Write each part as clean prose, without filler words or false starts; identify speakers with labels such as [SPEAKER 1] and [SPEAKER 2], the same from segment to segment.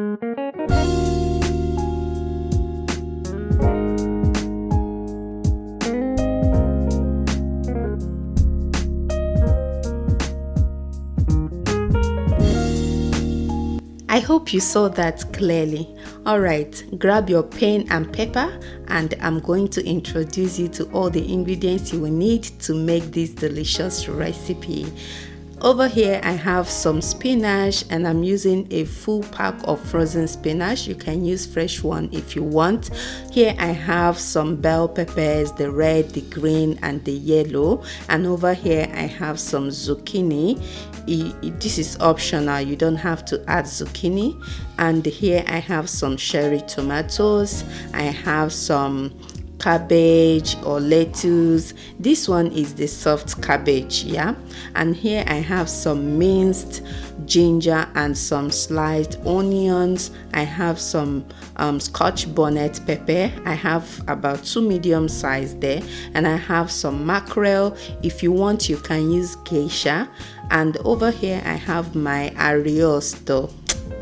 [SPEAKER 1] I hope you saw that clearly. Alright, grab your pen and paper and I'm going to introduce you to all the ingredients you will need to make this delicious recipe. Over here I have some spinach and I'm using a full pack of frozen spinach. You can use fresh one if you want. Here I have some bell peppers, the red, the green and the yellow. And over here I have some zucchini. This is optional, you don't have to add zucchini. And here I have some cherry tomatoes. I have some cabbage or lettuce. This one is the soft cabbage, yeah. And here I have some minced ginger and some sliced onions. I have some scotch bonnet pepper. I have about 2 medium size there, and I have some mackerel. If you want, you can use geisha. And over here I have my ariosto.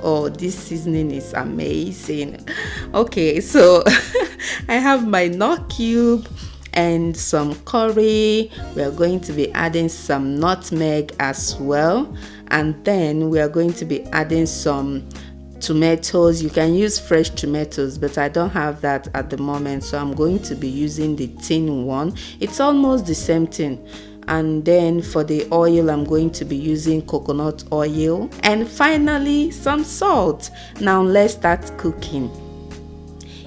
[SPEAKER 1] Oh, this seasoning is amazing. Okay, so I have my nut cube and some curry. We are going to be adding some nutmeg as well, and then we are going to be adding some tomatoes. You can use fresh tomatoes, but I don't have that at the moment, so I'm going to be using the tin one. It's almost the same thing. And then for the oil, I'm going to be using coconut oil. And finally, some salt. Now let's start cooking.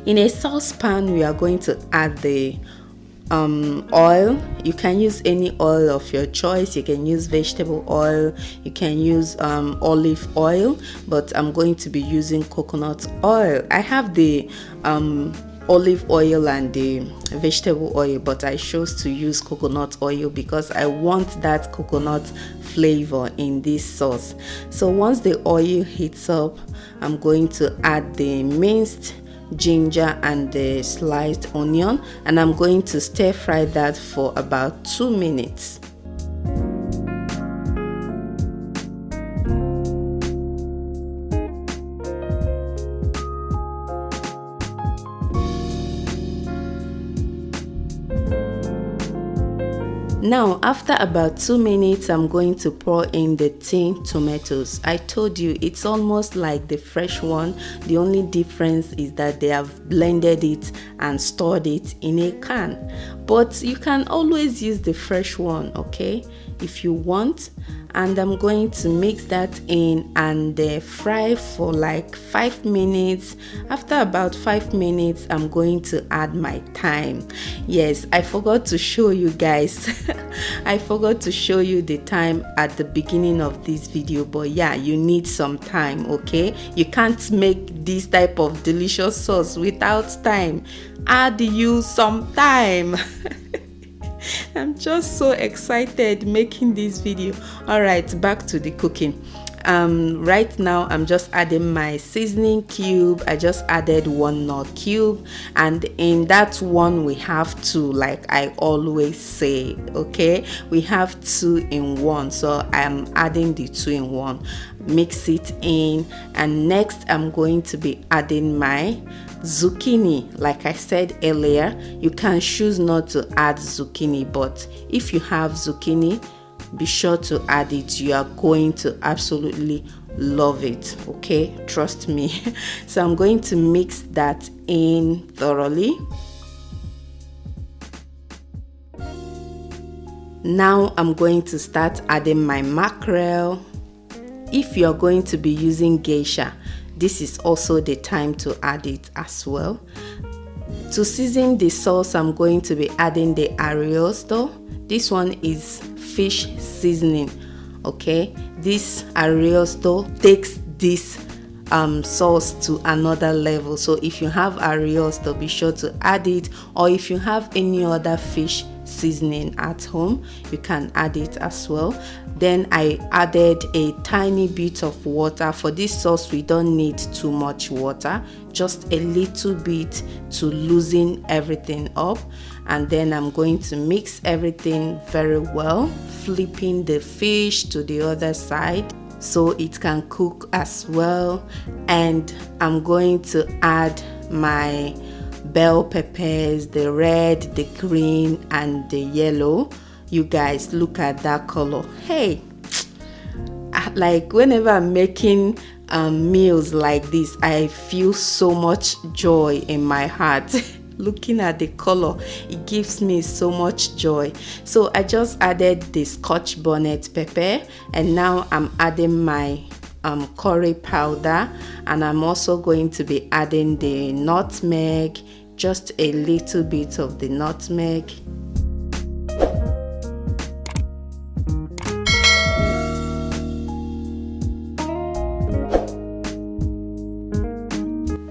[SPEAKER 1] In a saucepan, we are going to add the oil. You can use any oil of your choice. You can use vegetable oil, you can use olive oil, but I'm going to be using coconut oil. I have the olive oil and the vegetable oil, but I chose to use coconut oil because I want that coconut flavor in this sauce. So once the oil heats up, I'm going to add the minced ginger and the sliced onion, and I'm going to stir fry that for about 2 minutes. Now, after about 2 minutes, I'm going to pour in the tin tomatoes. I told you it's almost like the fresh one. The only difference is that they have blended it and stored it in a can. But you can always use the fresh one, okay, if you want. And I'm going to mix that in and fry for like 5 minutes. After about 5 minutes, I'm going to add my thyme. Yes, I forgot to show you guys. I forgot to show you the thyme at the beginning of this video, but yeah, you need some thyme, okay? You can't make this type of delicious sauce without thyme. Add you some thyme. I'm just so excited making this video. All right, back to the cooking. Right now I'm just adding my seasoning cube. I just added 1 nut cube, and in that one we have 2, like I always say, okay, we have 2 in 1, so I'm adding the 2 in 1. Mix it in, and next I'm going to be adding my zucchini. Like I said earlier, you can choose not to add zucchini, but if you have zucchini, be sure to add it. You are going to absolutely love it, okay, trust me. So I'm going to mix that in thoroughly. Now I'm going to start adding my mackerel. If you're going to be using geisha, this is also the time to add it as well. To season the sauce, I'm going to be adding the ariosto. This one is fish seasoning, okay? This ariosto takes this sauce to another level. So if you have ariosto, be sure to add it, or if you have any other fish seasoning at home, you can add it as well. Then I added a tiny bit of water. For this sauce, we don't need too much water, just a little bit to loosen everything up. And then I'm going to mix everything very well, flipping the fish to the other side. so it can cook as well. And I'm going to add my bell peppers, the red, the green, and the yellow. You guys, look at that color. Hey, like whenever I'm making meals like this, I feel so much joy in my heart. Looking at the color, it gives me so much joy. So I just added the Scotch bonnet pepper, and now I'm adding my curry powder, and I'm also going to be adding the nutmeg, just a little bit of the nutmeg.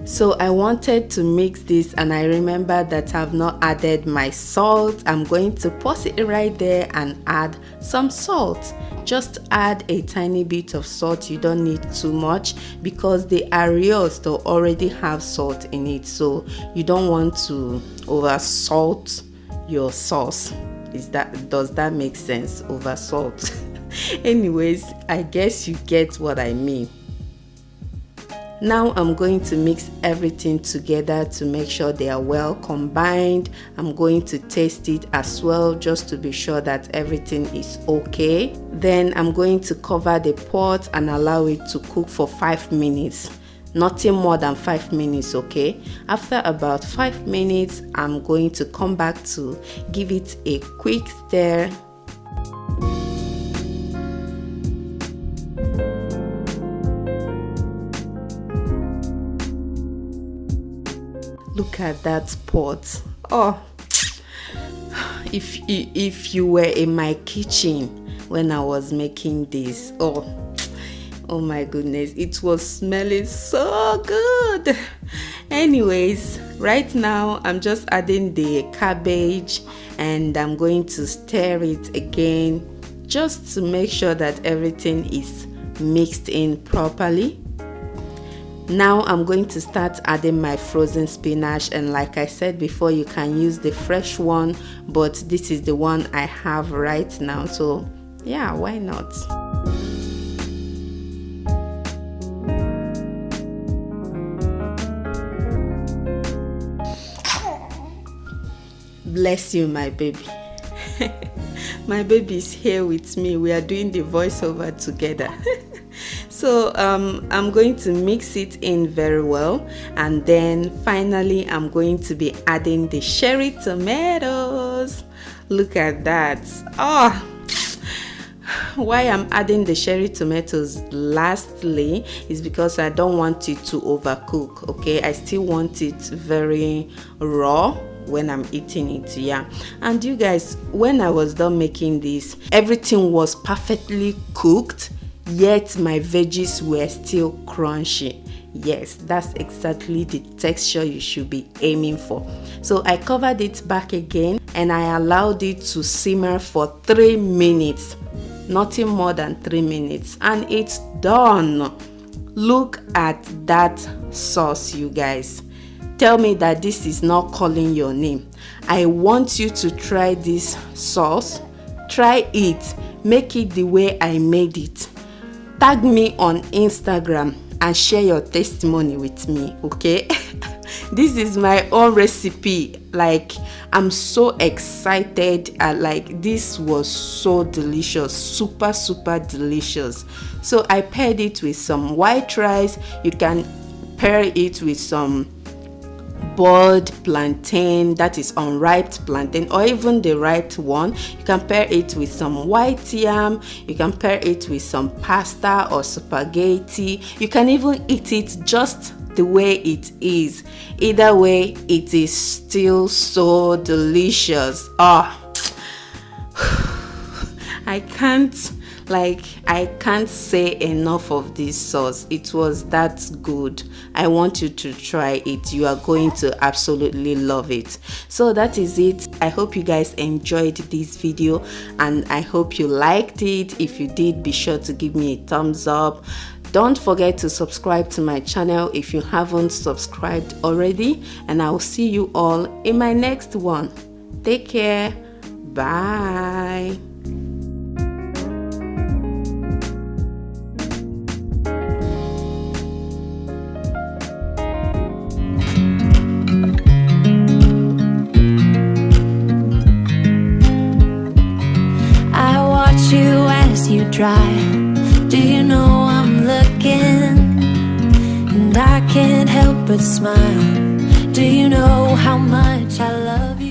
[SPEAKER 1] So I wanted to mix this, and I remember that I've not added my salt. I'm going to pause it right there and add some salt. Just add a tiny bit of salt. You don't need too much because the Arios already have salt in it, so you don't want to over salt your sauce. Does that make sense? Over salt. Anyways, I guess you get what I mean. Now I'm going to mix everything together to make sure they are well combined. I'm going to taste it as well, just to be sure that everything is okay. Then I'm going to cover the pot and allow it to cook for 5 minutes. Nothing more than 5 minutes, okay? After about 5 minutes, I'm going to come back to give it a quick stir. Look at that pot. Oh, if you were in my kitchen when I was making this, oh my goodness, it was smelling so good. Anyways, right now I'm just adding the cabbage, and I'm going to stir it again just to make sure that everything is mixed in properly. Now I'm going to start adding my frozen spinach, and like I said before, you can use the fresh one, but this is the one I have right now, so yeah, why not? Bless you, my baby. My baby is here with me. We are doing the voiceover together. So I'm going to mix it in very well, and then finally I'm going to be adding the cherry tomatoes. Look at that. Oh, why I'm adding the cherry tomatoes lastly is because I don't want it to overcook, okay? I still want it very raw when I'm eating it, yeah. And you guys, when I was done making this, everything was perfectly cooked, yet my veggies were still crunchy. Yes, that's exactly the texture you should be aiming for. So I covered it back again, and I allowed it to simmer for 3 minutes, nothing more than 3 minutes, and it's done. Look at that sauce, you guys. Tell me that this is not calling your name. I want you to try this sauce. Try it. Make it the way I made it. Tag me on Instagram and share your testimony with me, okay? This is my own recipe. Like, I'm so excited. Like, this was so delicious, super delicious. So I paired it with some white rice. You can pair it with some boiled plantain, that is unripe plantain, or even the ripe one. You can pair it with some white yam. You can pair it with some pasta or spaghetti. You can even eat it just the way it is. Either way, it is still so delicious. I can't say enough of this sauce. It was that good. I want you to try it. You are going to absolutely love it. So that is it. I hope you guys enjoyed this video, and I hope you liked it. If you did, be sure to give me a thumbs up. Don't forget to subscribe to my channel if you haven't subscribed already, and I will see you all in my next one. Take care. Bye.
[SPEAKER 2] you dry. Do you know I'm looking, and I can't help but smile? Do you know how much I love you?